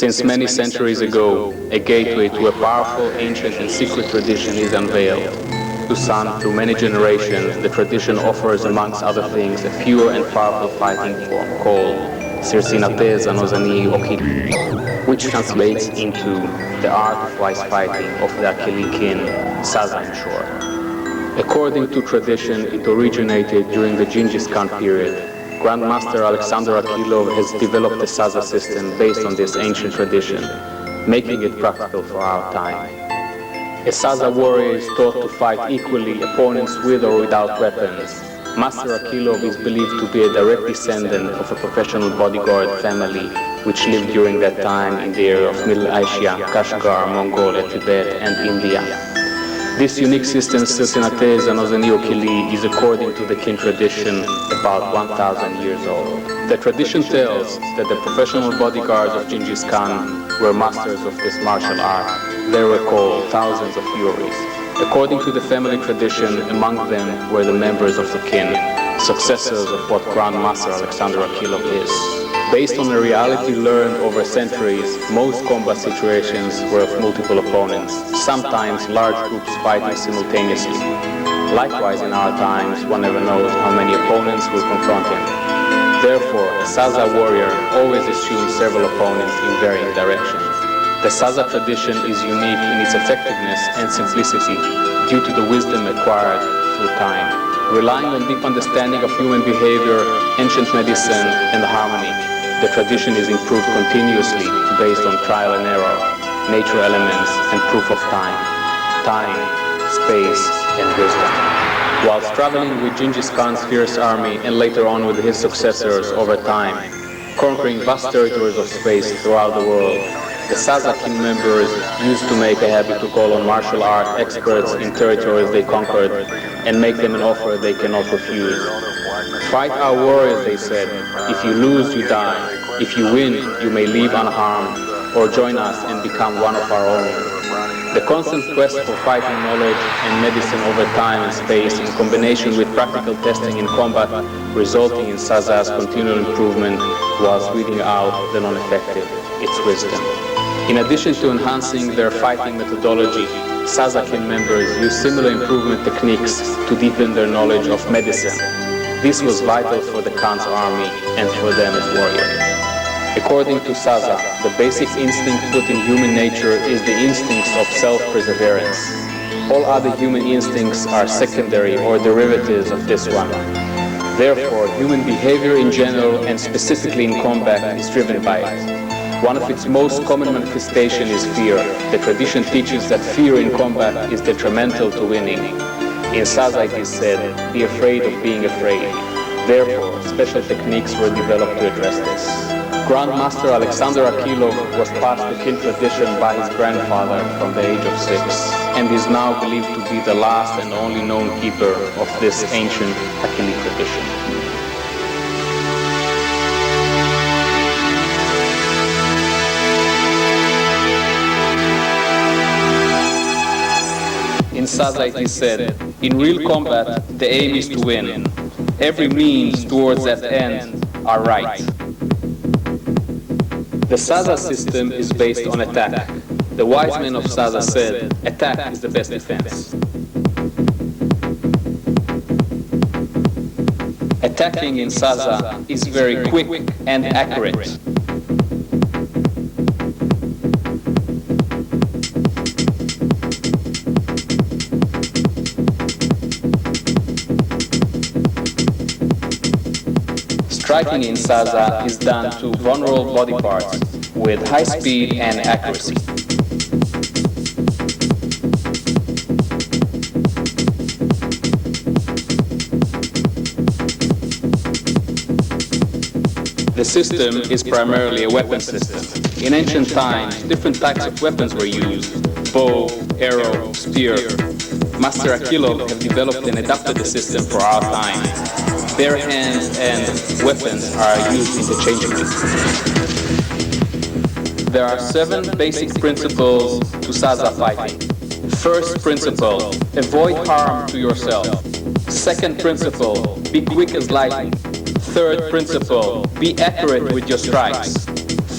Since many centuries ago, a gateway to a powerful, ancient and secret tradition is unveiled. To son, through many generations, the tradition offers, amongst other things, a pure and powerful fighting form called Sanatte, Zanozani, Akili, which translates into the art of wise fighting of the Akili kin, Saza in short. According to tradition, it originated during the Genghis Khan period. Grandmaster Alexander Akilov has developed the Saza system based on this ancient tradition, making it practical for our time. A Saza warrior is taught to fight equally opponents with or without weapons. Master Akilov is believed to be a direct descendant of a professional bodyguard family which lived during that time in the area of Middle Asia, Kashgar, Mongolia, Tibet and India. This unique system, Sanatte, Zanozani, Akili, is according to the kin tradition about 1,000 years old. The tradition tells that the professional bodyguards of Genghis Khan were masters of this martial art. They were called thousands of furies. According to the family tradition, among them were the members of the kin, successors of what Grand Master Alexander Akilov is. Based on a reality learned over centuries, most combat situations were of multiple opponents, sometimes large groups fighting simultaneously. Likewise, in our times, one never knows how many opponents will confront him. Therefore, a Saza warrior always assumes several opponents in varying directions. The Saza tradition is unique in its effectiveness and simplicity due to the wisdom acquired through time. Relying on deep understanding of human behavior, ancient medicine, and harmony, the tradition is improved continuously based on trial and error, nature elements, and proof of time, space, and wisdom. Whilst traveling with Genghis Khan's fierce army and later on with his successors over time, conquering vast territories of space throughout the world, the Saza kin members used to make a habit to call on martial art experts in territories they conquered and make them an offer they cannot refuse. Fight our warriors, they said. If you lose, you die. If you win, you may leave unharmed, or join us and become one of our own. The constant quest for fighting knowledge and medicine over time and space in combination with practical testing in combat, resulting in Saza's continual improvement, was weeding out the non-effective, its wisdom. In addition to enhancing their fighting methodology, Saza kin members use similar improvement techniques to deepen their knowledge of medicine. This was vital for the Khan's army and for them as warriors. According to Saza, the basic instinct put in human nature is the instincts of self-perseverance. All other human instincts are secondary or derivatives of this one. Therefore, human behavior in general and specifically in combat is driven by it. One of its most common manifestations is fear. The tradition teaches that fear in combat is detrimental to winning. In Saza it is said, be afraid of being afraid. Therefore, special techniques were developed to address this. Grandmaster Alexander Akilov was passed the kin tradition by his grandfather from the age of 6 and is now believed to be the last and only known keeper of this ancient Akili tradition. In Saza it is said, in real combat, the aim is to win. Every means towards that end are right. The Saza system is based on attack. The wise men of Saza said, attack is the best defense. Attacking in Saza is very quick and accurate. Striking in Saza is done to vulnerable body parts with high speed and accuracy. The system is primarily a weapon system. In ancient times, different types of weapons were used: bow, arrow, spear. Master Akilov have developed and adapted the system for our time. Bare hands and weapons are used interchangeably. There are 7 basic principles to Saza fighting. First principle, avoid harm to yourself. Second principle, be quick as lightning. Third principle, be accurate with your strikes.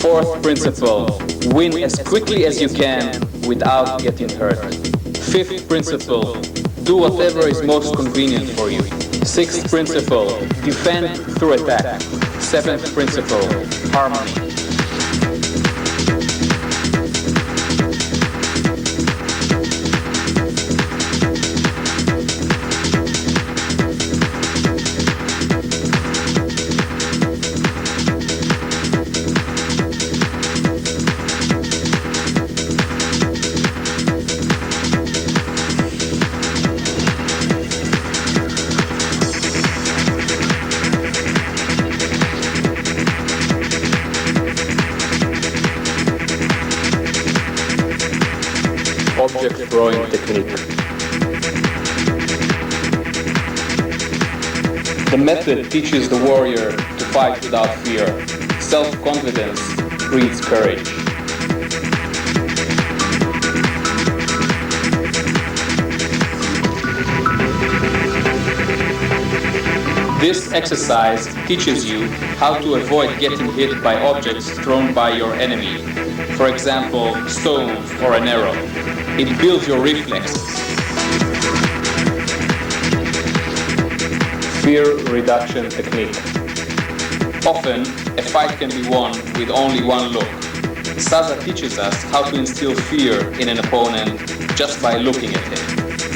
Fourth principle, win as quickly as you can without getting hurt. Fifth principle, do whatever is most convenient for you. Sixth principle, defend through attack. Seventh principle, harmony. Object throwing technique. The method teaches the warrior to fight without fear. Self-confidence breeds courage. This exercise teaches you how to avoid getting hit by objects thrown by your enemy. For example, stones or an arrow. It builds your reflexes. Fear reduction technique. Often, a fight can be won with only one look. Saza teaches us how to instill fear in an opponent just by looking at him.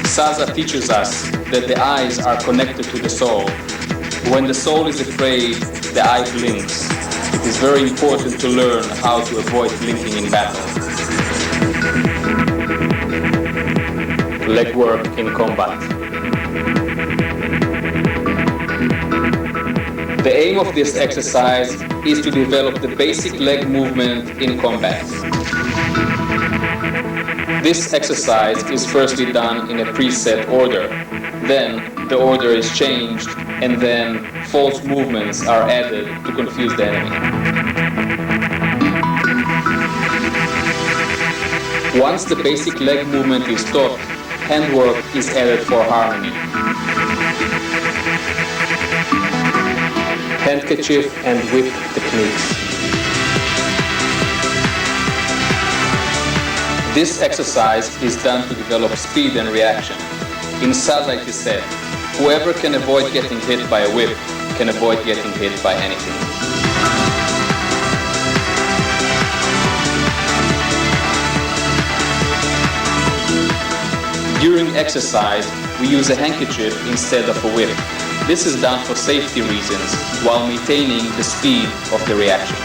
Saza teaches us that the eyes are connected to the soul. When the soul is afraid, the eye blinks. It is very important to learn how to avoid blinking in battle. Leg work in combat. The aim of this exercise is to develop the basic leg movement in combat. This exercise is firstly done in a preset order. Then the order is changed, and then false movements are added to confuse the enemy. Once the basic leg movement is taught, handwork is added for harmony. Handkerchief and whip techniques. This exercise is done to develop speed and reaction. In Saza it is said, whoever can avoid getting hit by a whip can avoid getting hit by anything. During exercise, we use a handkerchief instead of a whip. This is done for safety reasons while maintaining the speed of the reaction.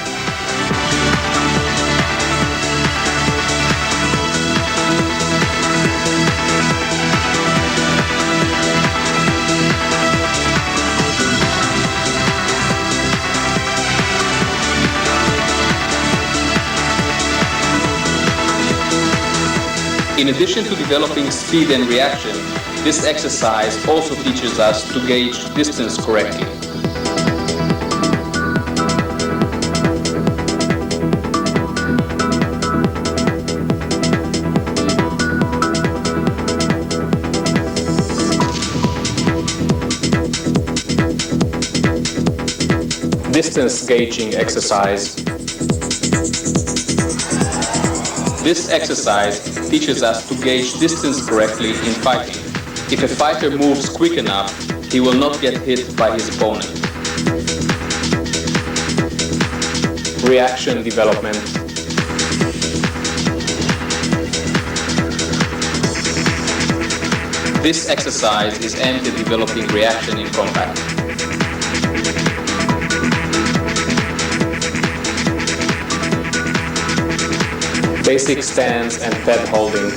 In addition to developing speed and reaction, this exercise also teaches us to gauge distance correctly. Distance gauging exercise. This exercise teaches us to gauge distance correctly in fighting. If a fighter moves quick enough, he will not get hit by his opponent. Reaction development. This exercise is aimed at developing reaction in combat. Basic stance and pad holding.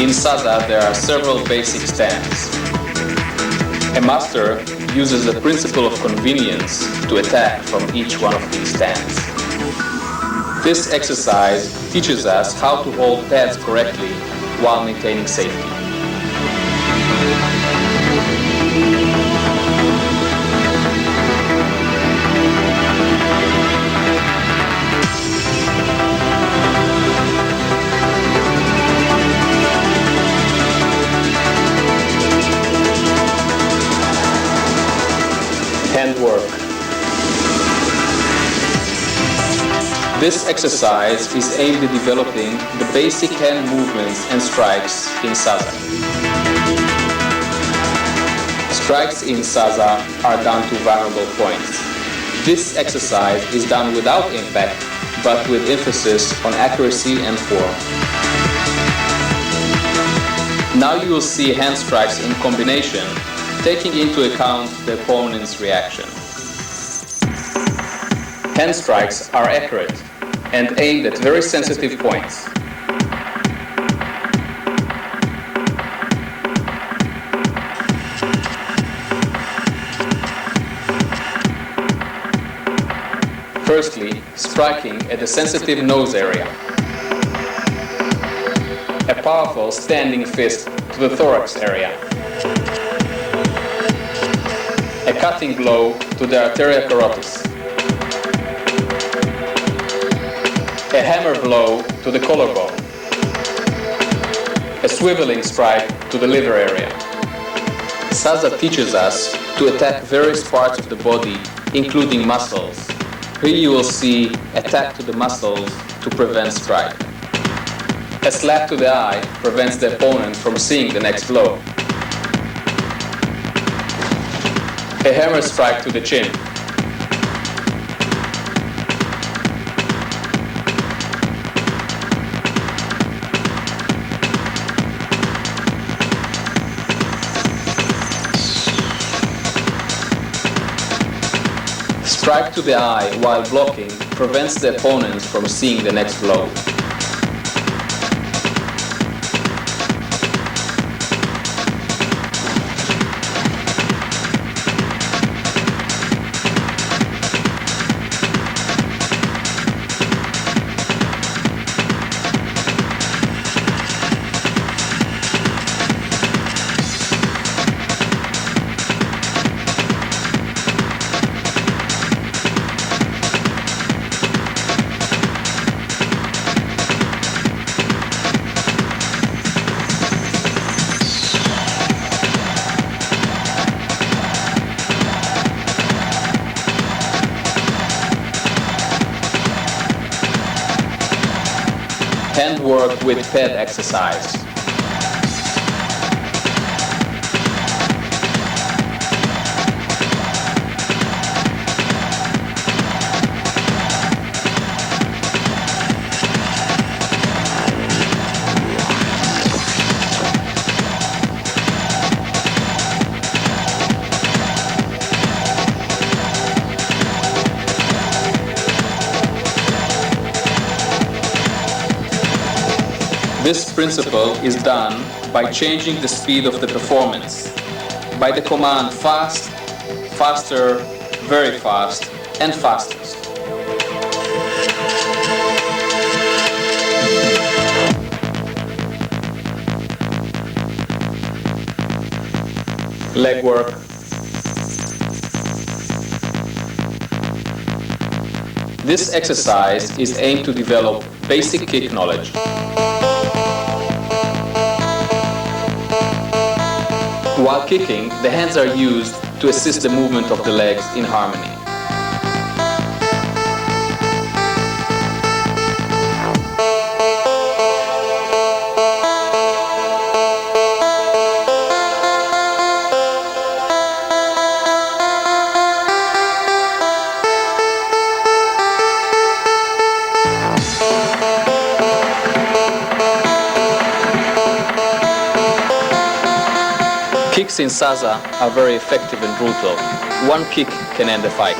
In Saza, there are several basic stances. A master uses the principle of convenience to attack from each one of these stances. This exercise teaches us how to hold pads correctly while maintaining safety. Handwork. This exercise is aimed at developing the basic hand movements and strikes in Saza. Strikes in Saza are done to vulnerable points. This exercise is done without impact, but with emphasis on accuracy and form. Now you will see hand strikes in combination, taking into account the opponent's reaction. Hand strikes are accurate and aimed at very sensitive points. Firstly, striking at the sensitive nose area. A powerful standing fist to the thorax area. A cutting blow to the arteria carotis. A hammer blow to the collarbone. A swiveling strike to the liver area. Saza teaches us to attack various parts of the body, including muscles. Here you will see attack to the muscles to prevent strike. A slap to the eye prevents the opponent from seeing the next blow. A hammer strike to the chin. Strike to the eye while blocking prevents the opponent from seeing the next blow. Hand work with pad exercise. This principle is done by changing the speed of the performance, by the command fast, faster, very fast, and fastest. Leg work. This exercise is aimed to develop basic kick knowledge. While kicking, the hands are used to assist the movement of the legs in harmony. Kicks in Saza are very effective and brutal. One kick can end the fight.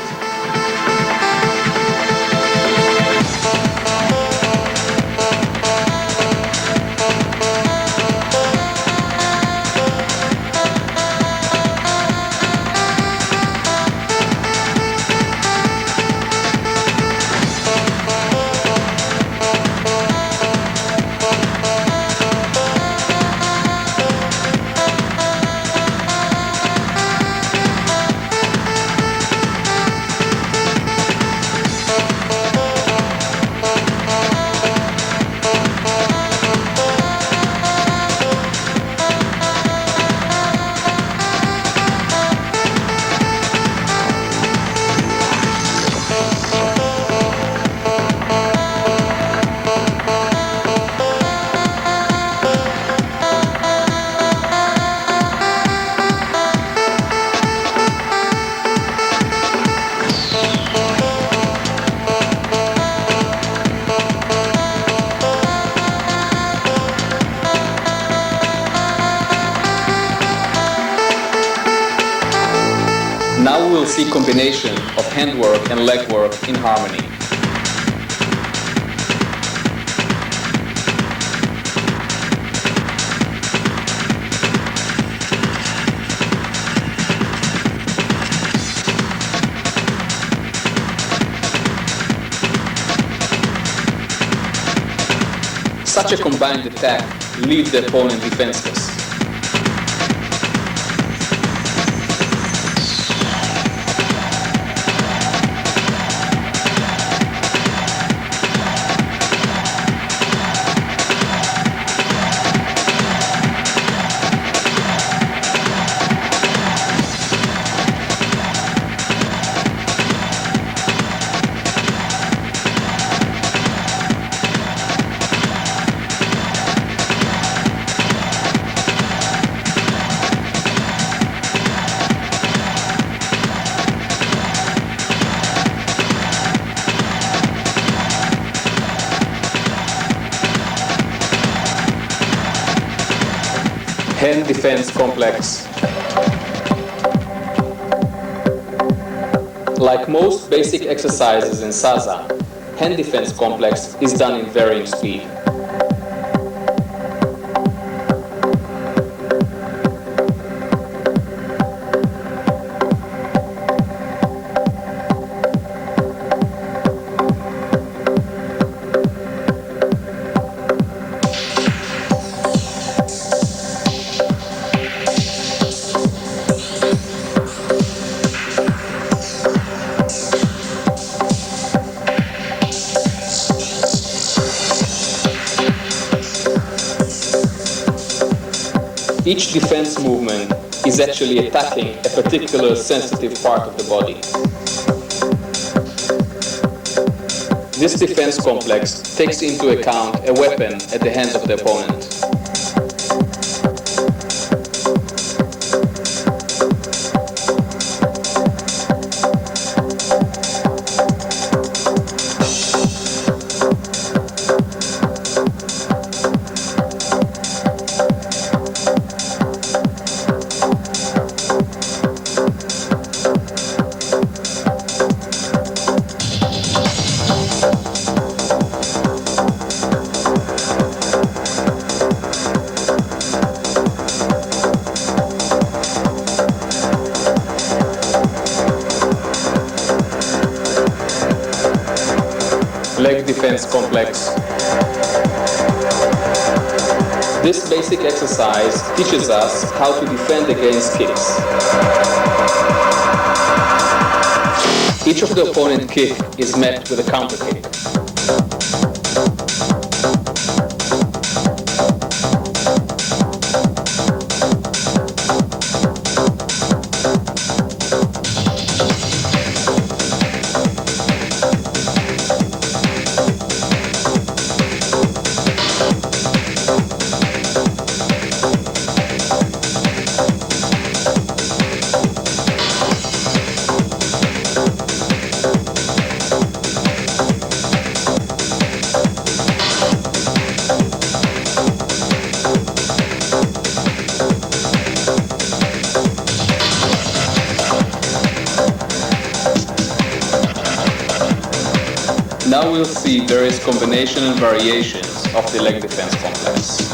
Now we will see combination of handwork and legwork in harmony. Such a combined attack leaves the opponent defenseless. Hand defense complex. Like most basic exercises in Saza, hand defense complex is done in varying speed. Each defense movement is actually attacking a particular sensitive part of the body. This defense complex takes into account a weapon at the hand of the opponent. Leg defense complex. This basic exercise teaches us how to defend against kicks. Each of the opponent's kick is met with a counter kick. Now we'll see various combinations and variations of the leg defense complex.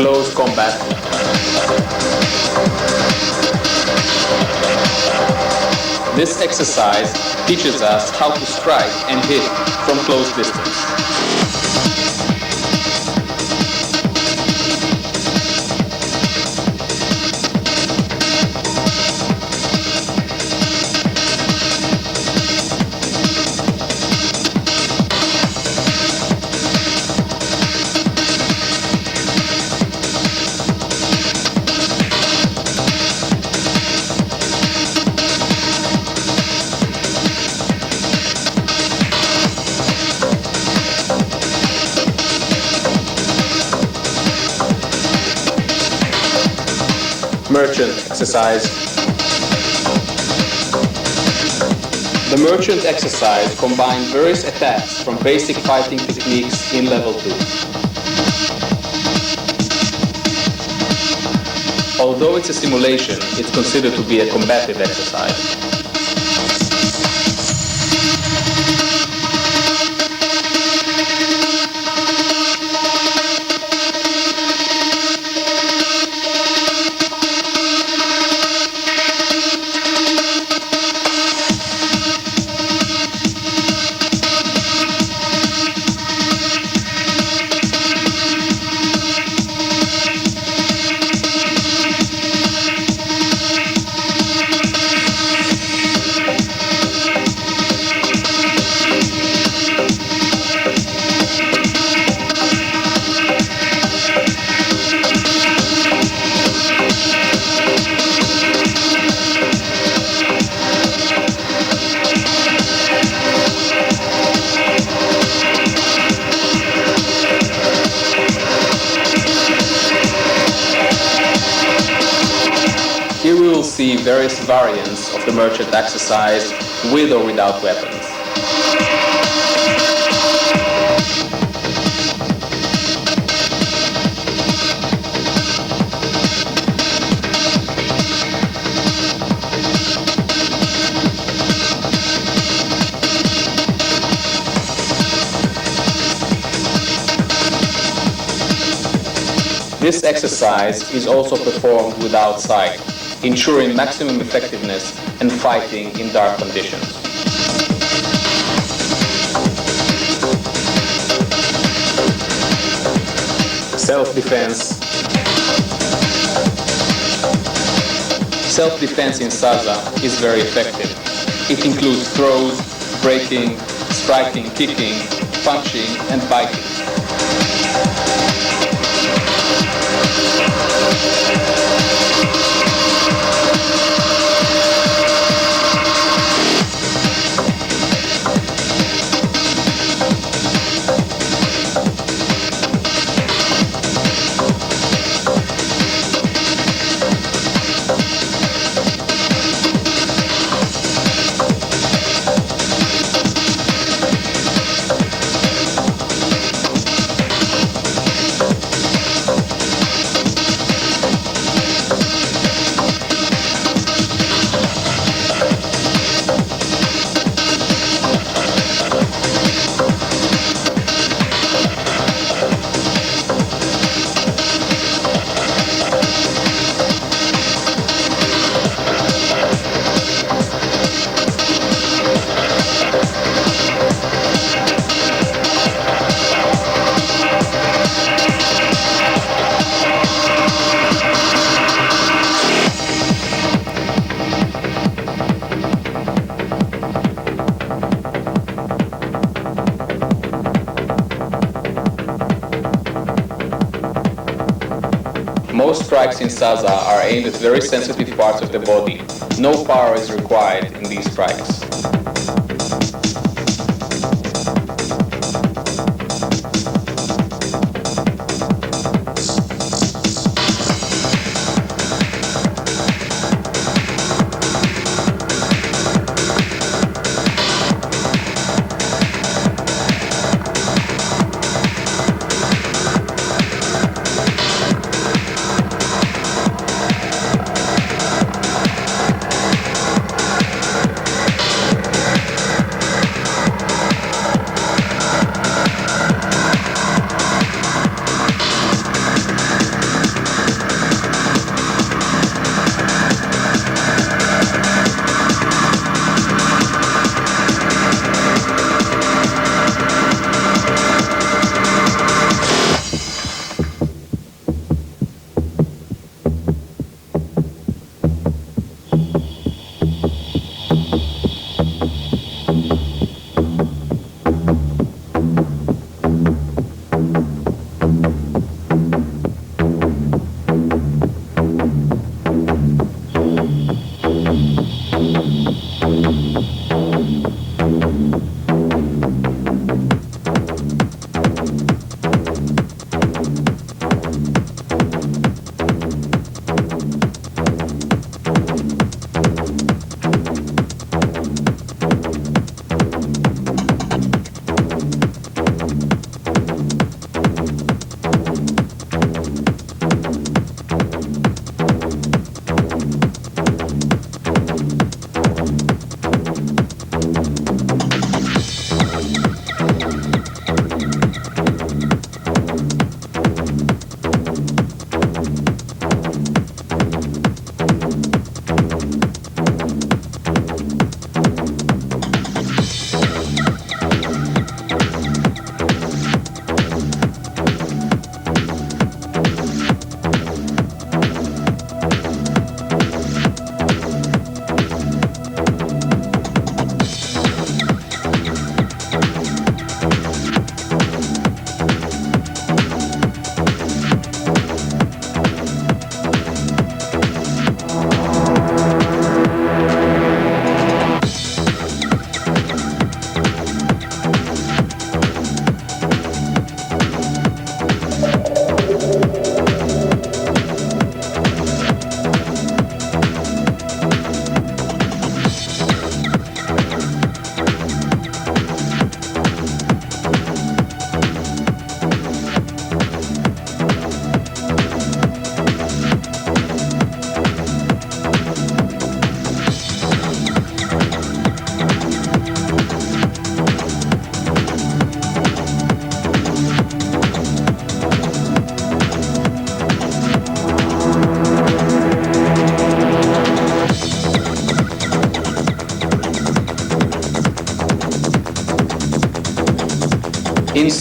Close combat. This exercise teaches us how to strike and hit from close distance. Merchant exercise. The merchant exercise combines various attacks from basic fighting techniques in level 2. Although it's a simulation, it's considered to be a combative exercise. Here we will see various variants of the merchant exercise with or without weapons. This exercise is also performed without sight, ensuring maximum effectiveness and fighting in dark conditions. Self-defense. Self-defense in Saza is very effective. It includes throws, breaking, striking, kicking, punching, and biting. Most strikes in Saza are aimed at very sensitive parts of the body. No power is required in these strikes.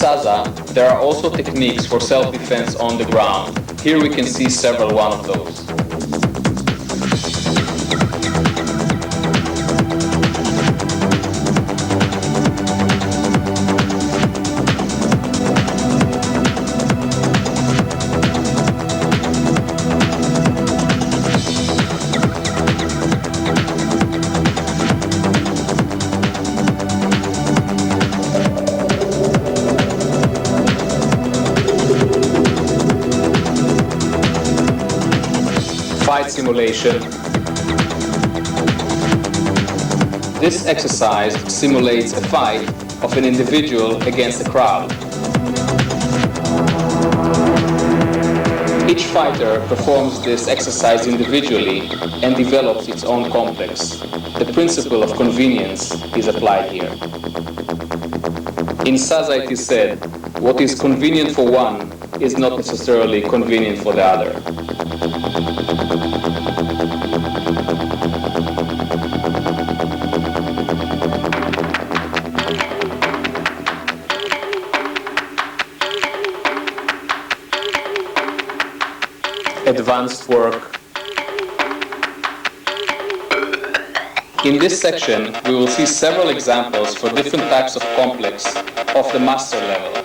Saza, there are also techniques for self-defense on the ground. Here we can see several one of those. Fight simulation. This exercise simulates a fight of an individual against a crowd. Each fighter performs this exercise individually and develops its own complex. The principle of convenience is applied here. In Saza it is said, what is convenient for one is not necessarily convenient for the other. Advanced work. In this section, we will see several examples for different types of complex of the master level.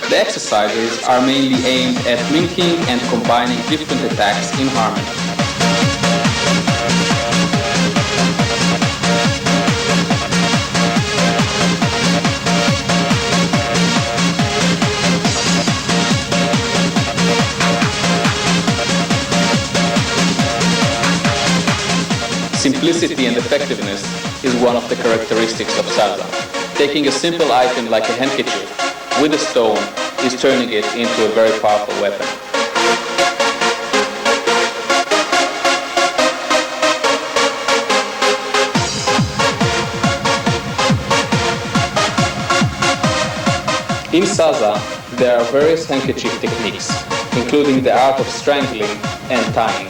The exercises are mainly aimed at linking and combining different attacks in harmony. Simplicity and effectiveness is one of the characteristics of Saza. Taking a simple item like a handkerchief with a stone is turning it into a very powerful weapon. In Saza, there are various handkerchief techniques, including the art of strangling and tying.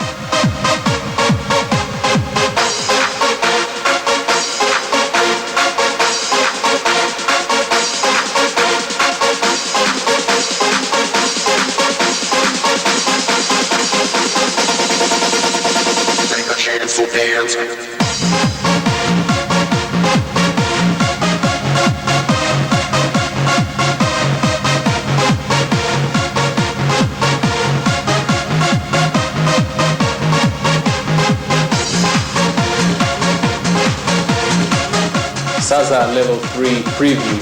Saza Level 3 Preview.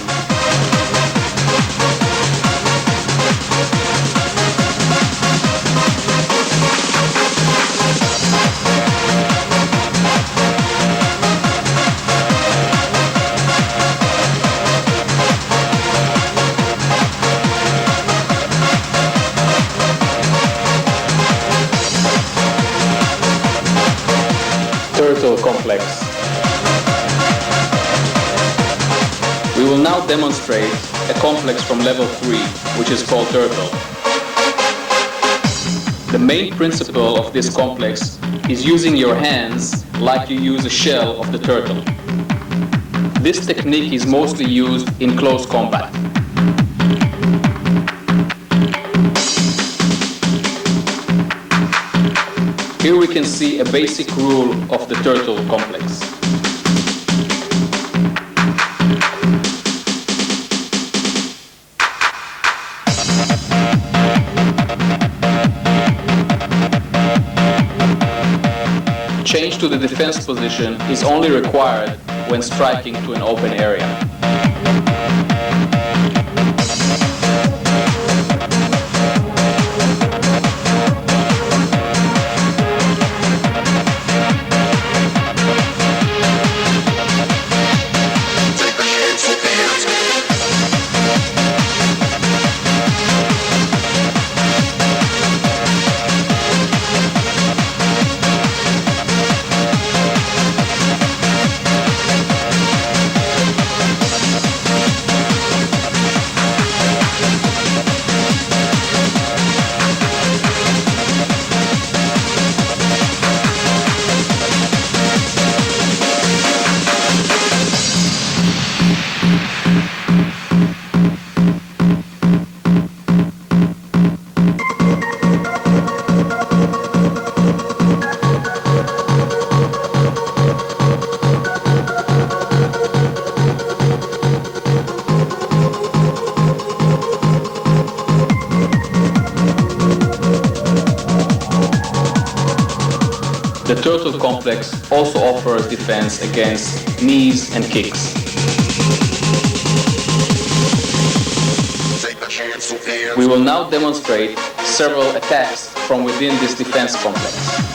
Turtle Complex. We will now demonstrate a complex from level 3, which is called Turtle. The main principle of this complex is using your hands like you use a shell of the turtle. This technique is mostly used in close combat. Here we can see a basic rule of the turtle complex. switch to the defense position is only required when striking to an open area. The turtle complex also offers defense against knees and kicks. We will now demonstrate several attacks from within this defense complex.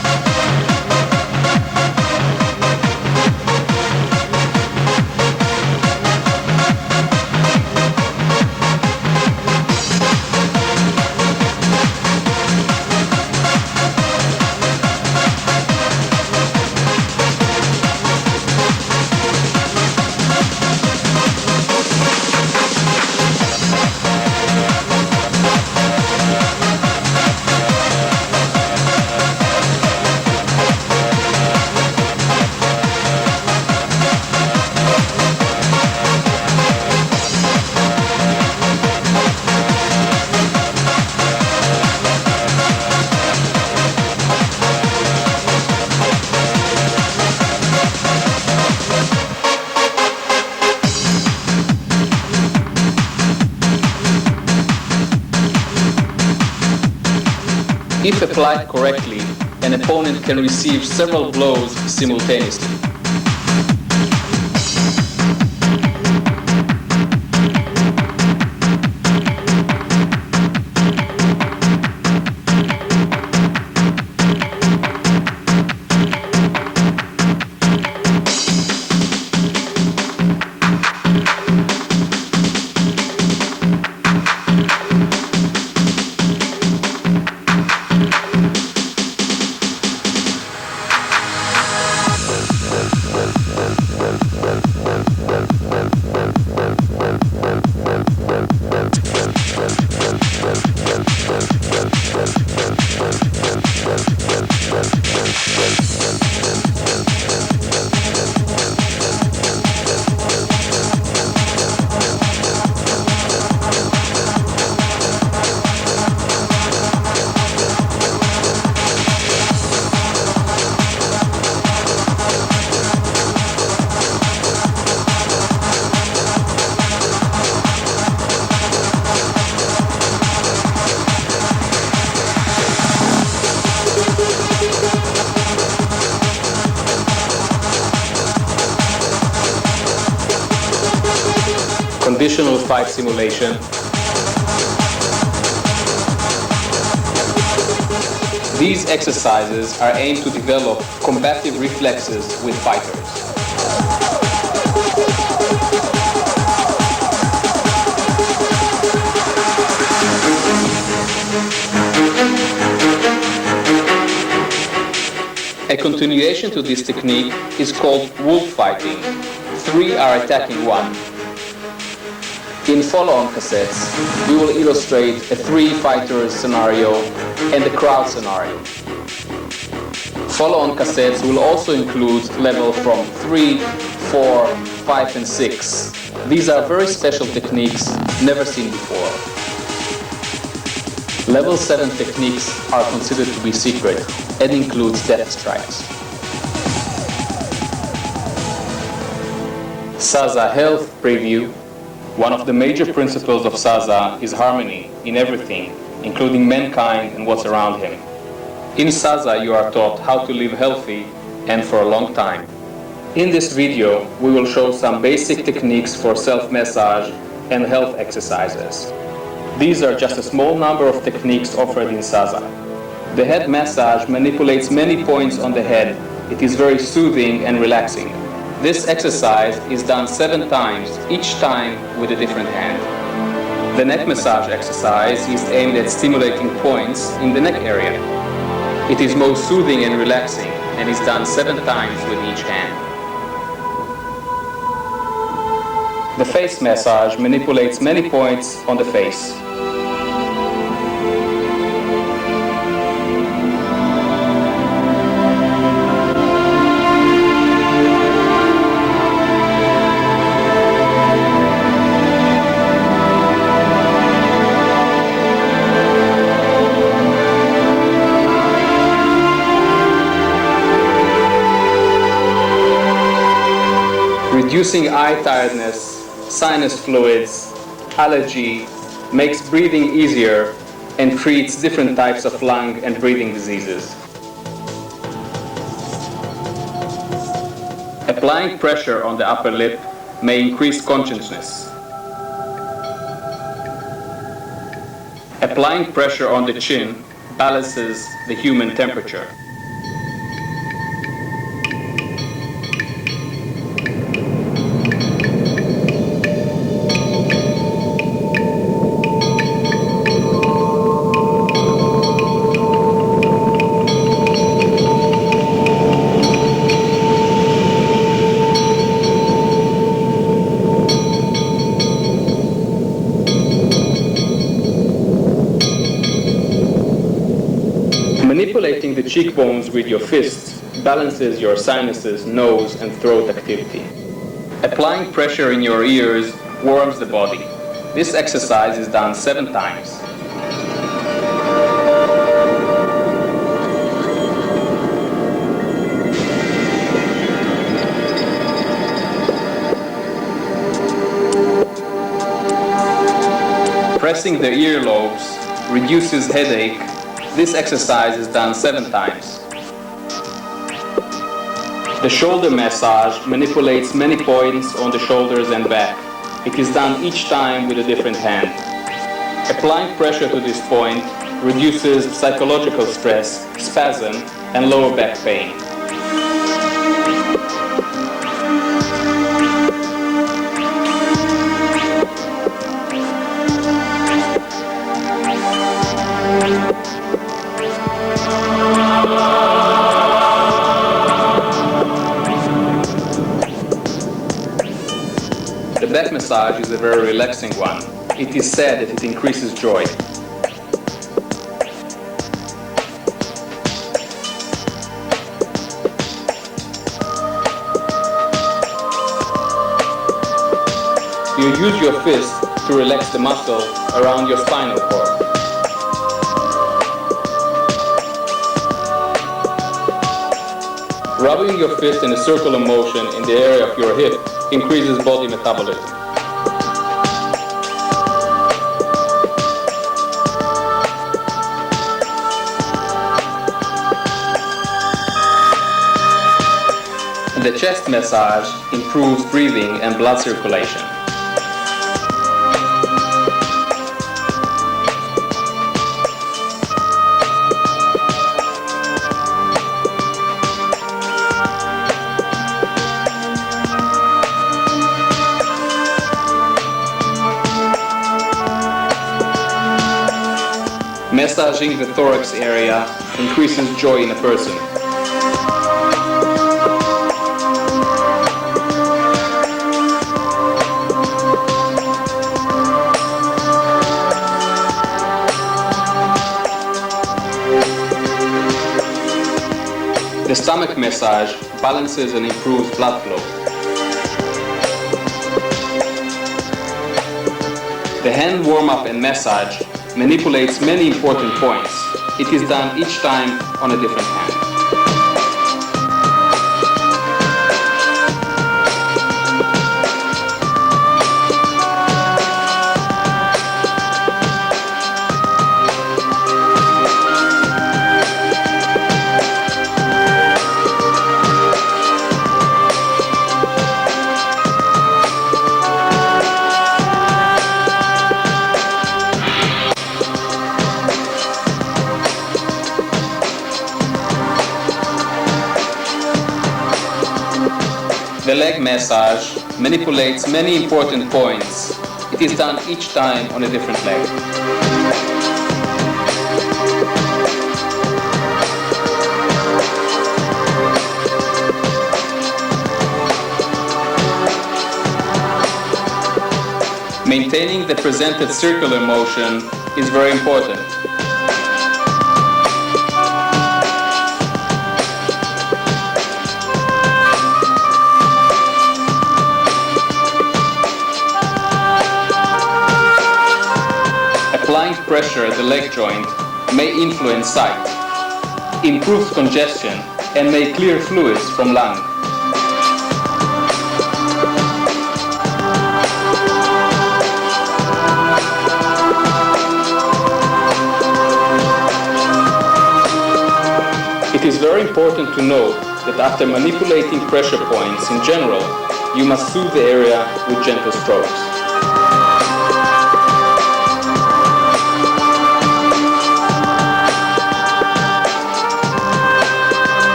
If applied correctly, an opponent can receive several blows simultaneously. Conditional fight simulation. These exercises are aimed to develop combative reflexes with fighters. A continuation to this technique is called wolf fighting. 3 are attacking 1. In follow-on cassettes, we will illustrate a 3 fighters scenario and a crowd scenario. Follow-on cassettes will also include levels from 3, 4, 5 and 6. These are very special techniques never seen before. Level 7 techniques are considered to be secret and includes death strikes. Saza Health Preview. One of the major principles of Saza is harmony in everything, including mankind and what's around him. In Saza, you are taught how to live healthy and for a long time. In this video, we will show some basic techniques for self-massage and health exercises. These are just a small number of techniques offered in Saza. The head massage manipulates many points on the head. It is very soothing and relaxing. This exercise is done 7 times, each time with a different hand. The neck massage exercise is aimed at stimulating points in the neck area. It is most soothing and relaxing and is done 7 times with each hand. The face massage manipulates many points on the face. Reducing eye tiredness, sinus fluids, allergy, makes breathing easier and treats different types of lung and breathing diseases. Applying pressure on the upper lip may increase consciousness. Applying pressure on the chin balances the human temperature. Manipulating the cheekbones with your fist balances your sinuses, nose, and throat activity. Applying pressure in your ears warms the body. This exercise is done 7 times. Pressing the earlobes reduces headache. This exercise is done 7 times. The shoulder massage manipulates many points on the shoulders and back. It is done each time with a different hand. Applying pressure to this point reduces psychological stress, spasm, and lower back pain. The back massage is a very relaxing one. It is said that it increases joy. You use your fist to relax the muscle around your spinal cord. Rubbing your fist in a circular motion in the area of your hip increases body metabolism. The chest massage improves breathing and blood circulation. Massaging the thorax area increases joy in a person. The stomach massage balances and improves blood flow. The hand warm-up and massage manipulates many important points. It is done each time on a different hand. The leg massage manipulates many important points. It is done each time on a different leg. Maintaining the presented circular motion is very important. Applying pressure at the leg joint may influence sight, improves congestion, and may clear fluids from lung. It is very important to note that after manipulating pressure points in general, you must soothe the area with gentle strokes.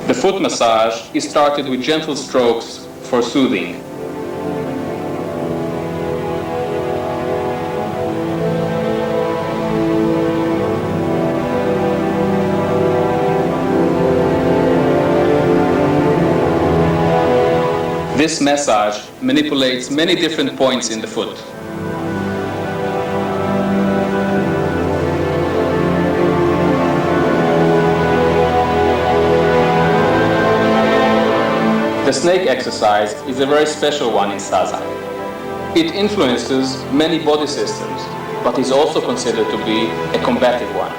The foot massage is started with gentle strokes for soothing. This massage manipulates many different points in the foot. The snake exercise is a very special one in Saza. It influences many body systems, but is also considered to be a combative one.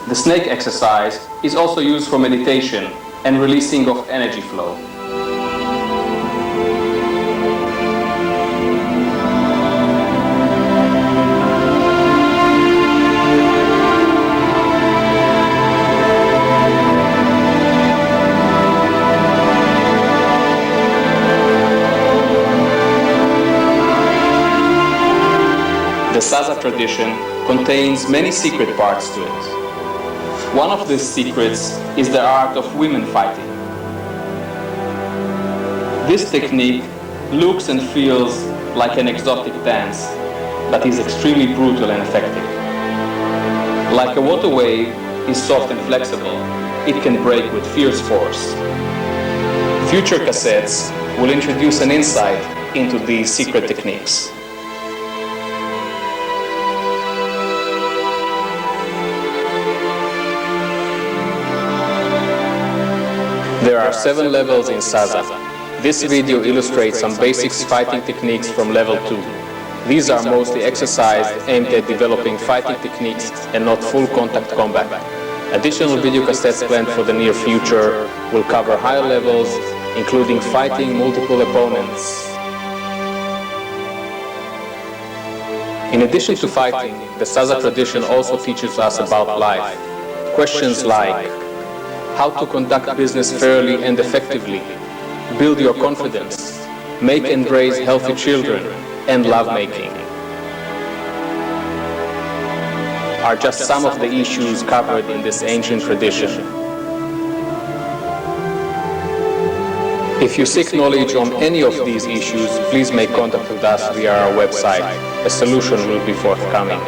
The snake exercise is also used for meditation and releasing of energy flow. The Saza tradition contains many secret parts to it. One of these secrets is the art of women fighting. This technique looks and feels like an exotic dance, but is extremely brutal and effective. Like a water wave is soft and flexible, it can break with fierce force. Future cassettes will introduce an insight into these secret techniques. There are 7 levels in Saza. This video illustrates some basic fighting techniques from level 2. These are mostly exercises aimed at developing fighting techniques and not full contact combat. Additional video cassettes planned for the near future will cover higher levels, including fighting multiple opponents. In addition to fighting, the Saza tradition also teaches us about life. Questions like how to conduct business fairly and effectively, build your confidence, make and raise healthy children, and lovemaking are just some of the issues covered in this ancient tradition. If you seek knowledge on any of these issues, please make contact with us via our website. A solution will be forthcoming.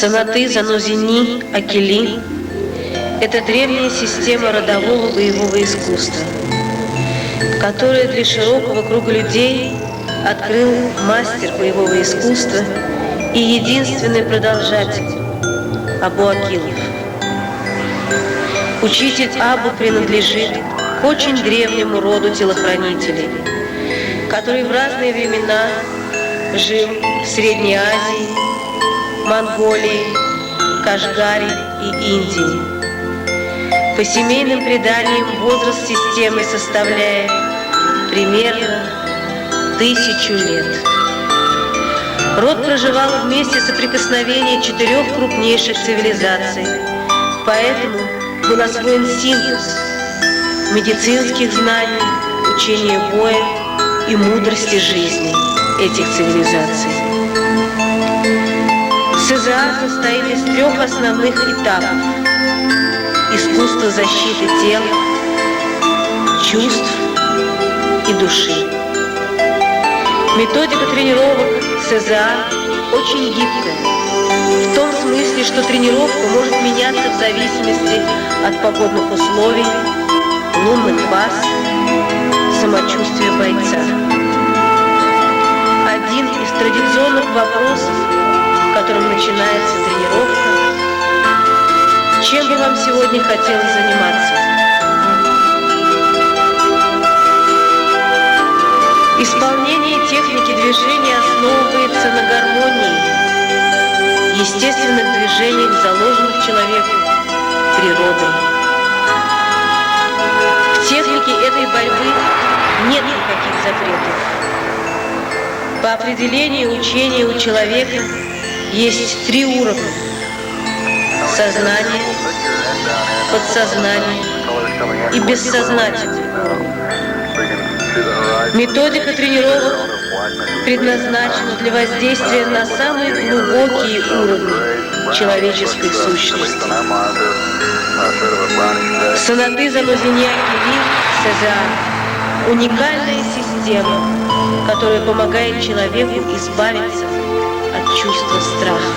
Санаты, Занозани, Акили – это древняя система родового боевого искусства, которую для широкого круга людей открыл мастер боевого искусства и единственный продолжатель Абу Акилов. Учитель Абу принадлежит к очень древнему роду телохранителей, который в разные времена жил в Средней Азии, Монголии, Кашгаре и Индии. По семейным преданиям возраст системы составляет примерно 1000 лет. Род проживал в месте соприкосновения 4 крупнейших цивилизаций, поэтому был освоен синтез медицинских знаний, учения боя и мудрости жизни этих цивилизаций. СЗА состоит из 3 основных этапов: искусство защиты тела, чувств и души. Методика тренировок СЗА очень гибкая, в том смысле, что тренировка может меняться в зависимости от погодных условий, лунных фаз, самочувствия бойца. Один из традиционных вопросов, которым начинается тренировка: чем бы вам сегодня хотелось заниматься? Исполнение техники движения основывается на гармонии, естественных движениях, заложенных человеком природой. В технике этой борьбы нет никаких запретов. По определению учения у человека есть 3 уровня: сознание, подсознание и бессознательный уровень. Методика тренировок предназначена для воздействия на самые глубокие уровни человеческой сущности. Санаты, Занозани, Акили, СЗА – уникальная система, которая помогает человеку избавиться от чувства страха.